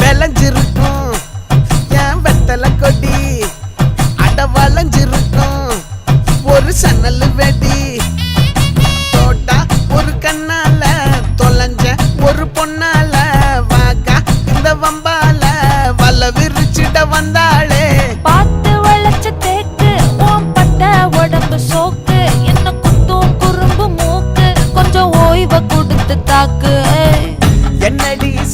விளைஞ்சிருக்கும் என் வெத்தலை கொடி அட வளைஞ்சிருக்கும் ஒரு சன்னல் வெடி தோட்டா ஒரு கண்ணால தொலைஞ்ச ஒரு பொண்ணால வாக்கா இந்த வம்பால வல விரிச்சிட வந்தாளே பார்த்து வளைச்ச தேக்கு ஓம் பட்ட உடம்பு சோக்கு என்ன குத்தும் குறும்பு மூக்கு கொஞ்சம் ஓய்வை கொடுத்து தாக்கு என்னடி